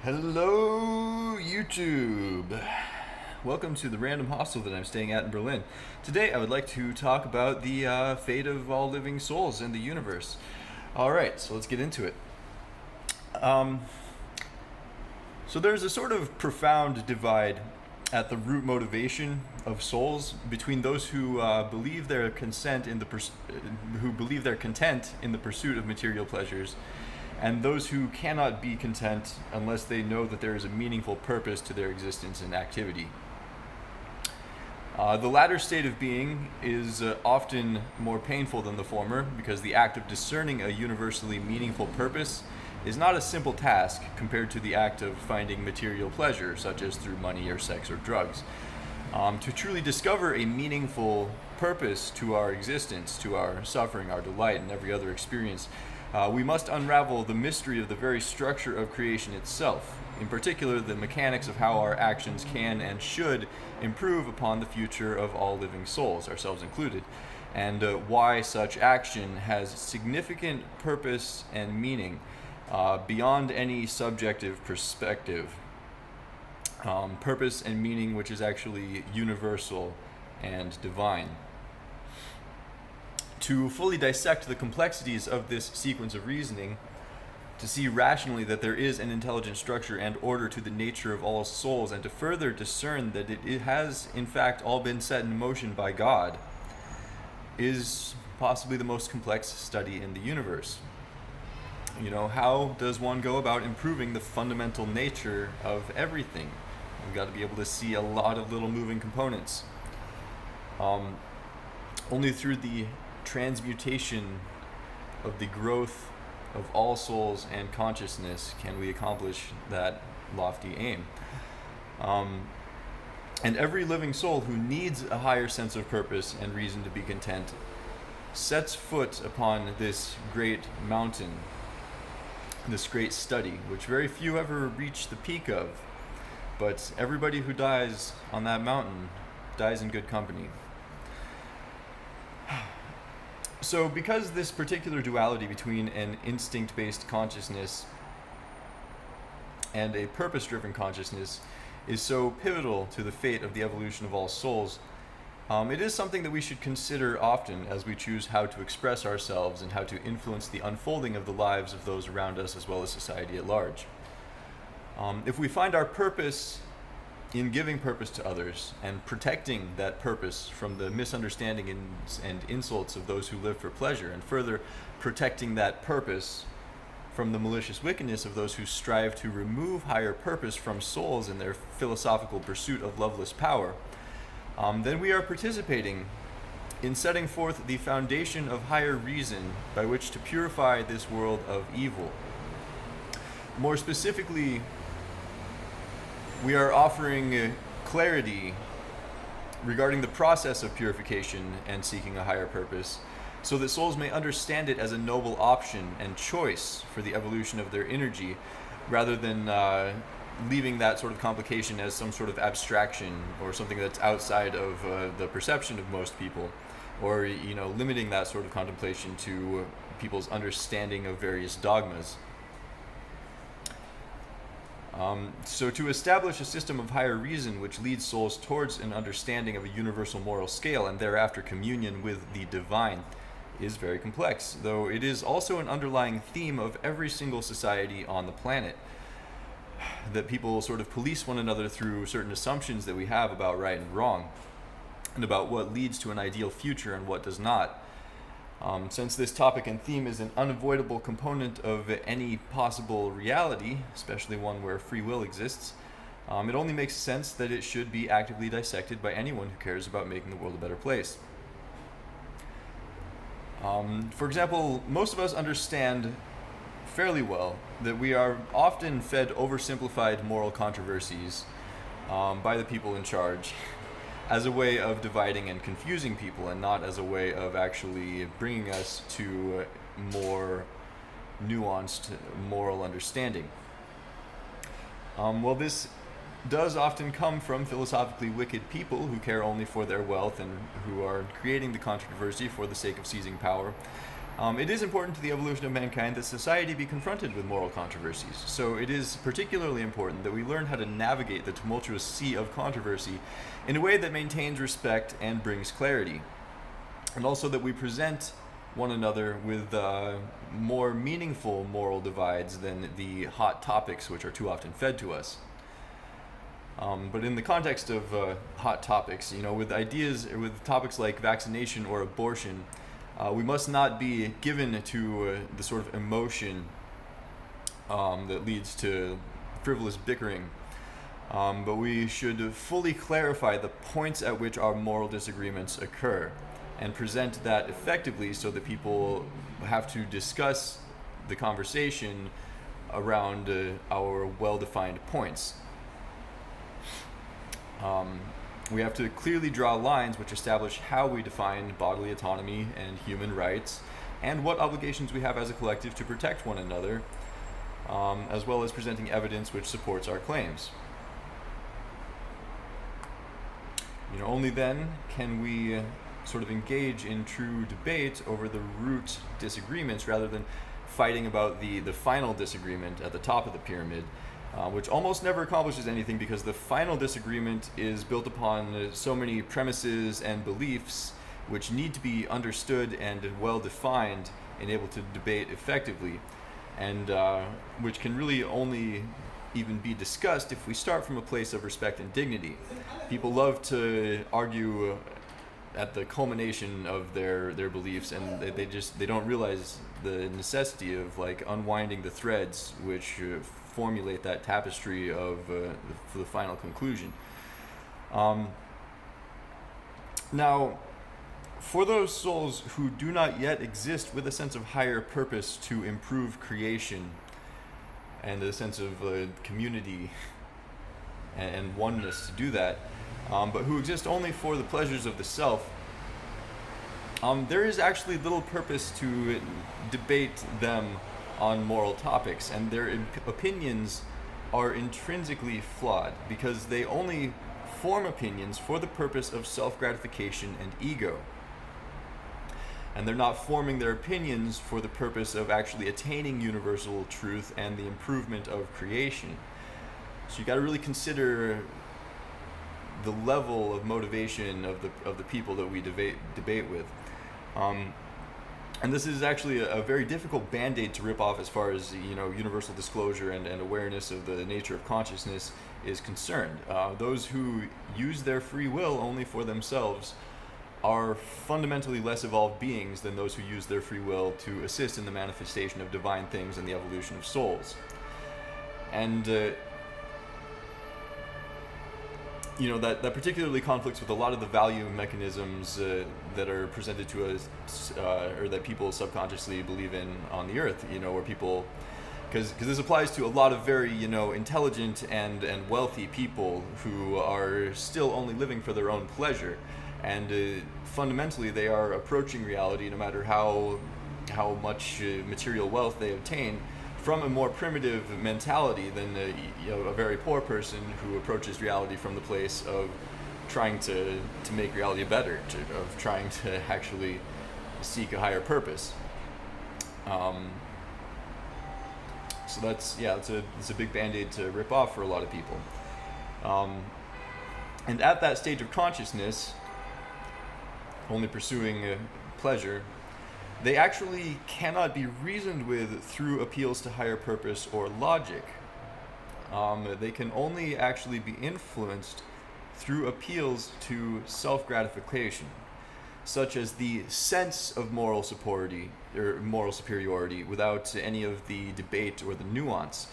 Hello, YouTube. Welcome to the random hostel that I'm staying at in Berlin. Today, I would like to talk about the fate of all living souls in the universe. All right, so let's get into it. Um, so there's a sort of profound divide at the root motivation of souls between those who believe their consent in the who believe their content in the pursuit of material pleasures, and those who cannot be content unless they know that there is a meaningful purpose to their existence and activity. The latter state of being is often more painful than the former because the act of discerning a universally meaningful purpose is not a simple task compared to the act of finding material pleasure, such as through money or sex or drugs. To truly discover a meaningful purpose to our existence, to our suffering, our delight, and every other experience, we must unravel the mystery of the very structure of creation itself, in particular the mechanics of how our actions can and should improve upon the future of all living souls, ourselves included, and why such action has significant purpose and meaning beyond any subjective perspective. Purpose and meaning which is actually universal and divine. To fully dissect the complexities of this sequence of reasoning, to see rationally that there is an intelligent structure and order to the nature of all souls, and to further discern that it has in fact all been set in motion by God, is possibly the most complex study in the universe. How does one go about improving the fundamental nature of everything? We've got to be able to see a lot of little moving components. Only through the transmutation of the growth of all souls and consciousness can we accomplish that lofty aim. And every living soul who needs a higher sense of purpose and reason to be content sets foot upon this great mountain, this great study, which very few ever reach the peak of, but everybody who dies on that mountain dies in good company. So because this particular duality between an instinct-based consciousness and a purpose-driven consciousness is so pivotal to the fate of the evolution of all souls, it is something that we should consider often as we choose how to express ourselves and how to influence the unfolding of the lives of those around us as well as society at large. If we find our purpose in giving purpose to others and protecting that purpose from the misunderstanding and insults of those who live for pleasure, and further protecting that purpose from the malicious wickedness of those who strive to remove higher purpose from souls in their philosophical pursuit of loveless power, then we are participating in setting forth the foundation of higher reason by which to purify this world of evil. More specifically, we are offering clarity regarding the process of purification and seeking a higher purpose, so that souls may understand it as a noble option and choice for the evolution of their energy, rather than leaving that sort of complication as some sort of abstraction or something that's outside of the perception of most people, or limiting that sort of contemplation to people's understanding of various dogmas. So to establish a system of higher reason which leads souls towards an understanding of a universal moral scale and thereafter communion with the divine is very complex, though it is also an underlying theme of every single society on the planet, that people sort of police one another through certain assumptions that we have about right and wrong, and about what leads to an ideal future and what does not. Since this topic and theme is an unavoidable component of any possible reality, especially one where free will exists, it only makes sense that it should be actively dissected by anyone who cares about making the world a better place. For example, most of us understand fairly well that we are often fed oversimplified moral controversies by the people in charge as a way of dividing and confusing people, and not as a way of actually bringing us to more nuanced moral understanding. Well, this does often come from philosophically wicked people who care only for their wealth and who are creating the controversy for the sake of seizing power. It is important to the evolution of mankind that society be confronted with moral controversies. So it is particularly important that we learn how to navigate the tumultuous sea of controversy in a way that maintains respect and brings clarity. And also that we present one another with more meaningful moral divides than the hot topics which are too often fed to us. But in the context of hot topics, with topics like vaccination or abortion, we must not be given to the sort of emotion that leads to frivolous bickering. But we should fully clarify the points at which our moral disagreements occur and present that effectively so that people have to discuss the conversation around our well-defined points. We have to clearly draw lines which establish how we define bodily autonomy and human rights, and what obligations we have as a collective to protect one another, as well as presenting evidence which supports our claims. Only then can we sort of engage in true debate over the root disagreements rather than fighting about the final disagreement at the top of the pyramid, which almost never accomplishes anything because the final disagreement is built upon so many premises and beliefs which need to be understood and well defined and able to debate effectively, and which can really only even be discussed if we start from a place of respect and dignity. People love to argue at the culmination of their beliefs, and they don't realize the necessity of like unwinding the threads which formulate that tapestry of for the final conclusion. Now, for those souls who do not yet exist with a sense of higher purpose to improve creation and a sense of community and oneness to do that, but who exist only for the pleasures of the self, there is actually little purpose to debate them on moral topics, and their opinions are intrinsically flawed because they only form opinions for the purpose of self-gratification and ego. And they're not forming their opinions for the purpose of actually attaining universal truth and the improvement of creation. So you got to really consider the level of motivation of the people that we debate with. And this is actually a very difficult band-aid to rip off as far as universal disclosure and awareness of the nature of consciousness is concerned. Those who use their free will only for themselves are fundamentally less evolved beings than those who use their free will to assist in the manifestation of divine things and the evolution of souls. And that particularly conflicts with a lot of the value mechanisms that are presented to us, or that people subconsciously believe in on the earth, where people, because this applies to a lot of very intelligent and wealthy people who are still only living for their own pleasure, and fundamentally they are approaching reality, no matter how much material wealth they obtain, from a more primitive mentality than a very poor person who approaches reality from the place of trying to make reality better, of trying to actually seek a higher purpose. So that's a big band-aid to rip off for a lot of people. And at that stage of consciousness, only pursuing pleasure, they actually cannot be reasoned with through appeals to higher purpose or logic. They can only actually be influenced through appeals to self-gratification, such as the sense of moral superiority without any of the debate or the nuance,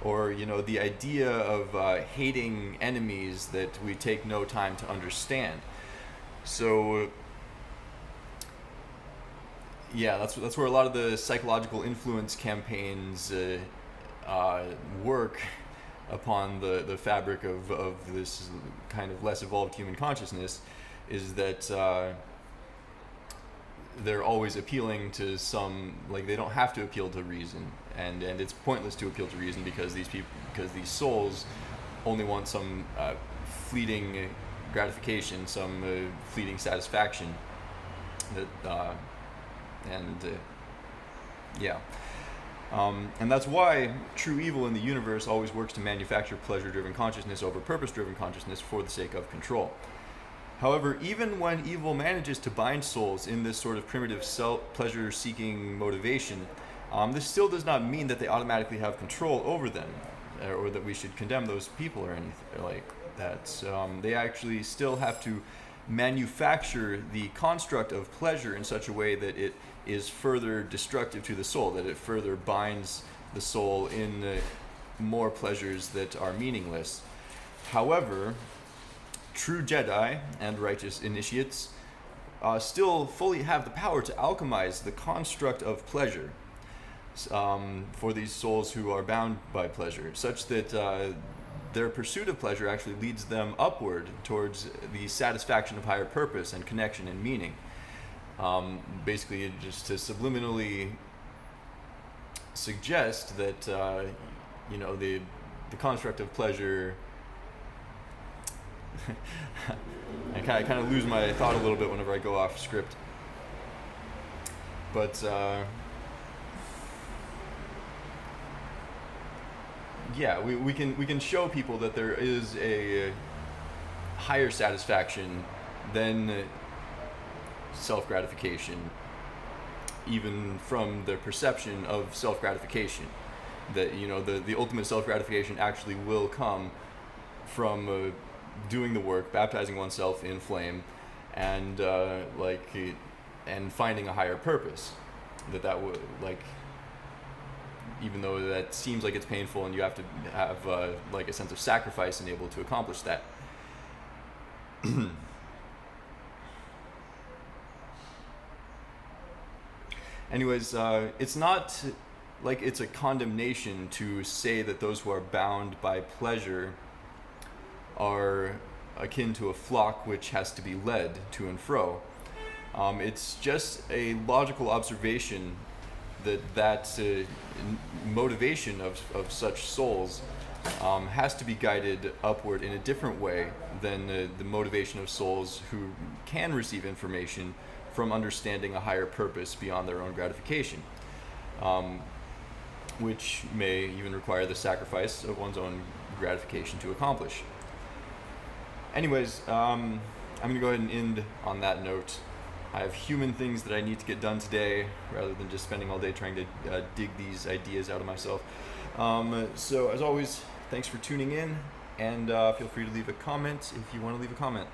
or the idea of hating enemies that we take no time to understand. So that's where a lot of the psychological influence campaigns work upon the fabric of this kind of less evolved human consciousness, is that they're always appealing to some, like, they don't have to appeal to reason, and it's pointless to appeal to reason because these souls only want some fleeting gratification, some fleeting satisfaction, that Yeah. And that's why true evil in the universe always works to manufacture pleasure-driven consciousness over purpose-driven consciousness for the sake of control. However, even when evil manages to bind souls in this sort of primitive pleasure-seeking motivation, this still does not mean that they automatically have control over them, or that we should condemn those people or anything like that. They actually still have to manufacture the construct of pleasure in such a way that it is further destructive to the soul, that it further binds the soul in more pleasures that are meaningless. However, true Jedi and righteous initiates still fully have the power to alchemize the construct of pleasure for these souls who are bound by pleasure, such that their pursuit of pleasure actually leads them upward towards the satisfaction of higher purpose and connection and meaning. Basically, just to subliminally suggest that the construct of pleasure. I kind of lose my thought a little bit whenever I go off script, but yeah, we can show people that there is a higher satisfaction than self-gratification, even from the perception of self-gratification. That the ultimate self-gratification actually will come from doing the work, baptizing oneself in flame, and and finding a higher purpose. That would even though that seems like it's painful and you have to have a sense of sacrifice and able to accomplish that. Anyways, it's not like it's a condemnation to say that those who are bound by pleasure are akin to a flock which has to be led to and fro. It's just a logical observation that motivation of such souls has to be guided upward in a different way than the motivation of souls who can receive information from understanding a higher purpose beyond their own gratification, which may even require the sacrifice of one's own gratification to accomplish. Anyways, I'm going to go ahead and end on that note. I have human things that I need to get done today rather than just spending all day trying to dig these ideas out of myself. So as always, thanks for tuning in, and feel free to leave a comment if you want to leave a comment.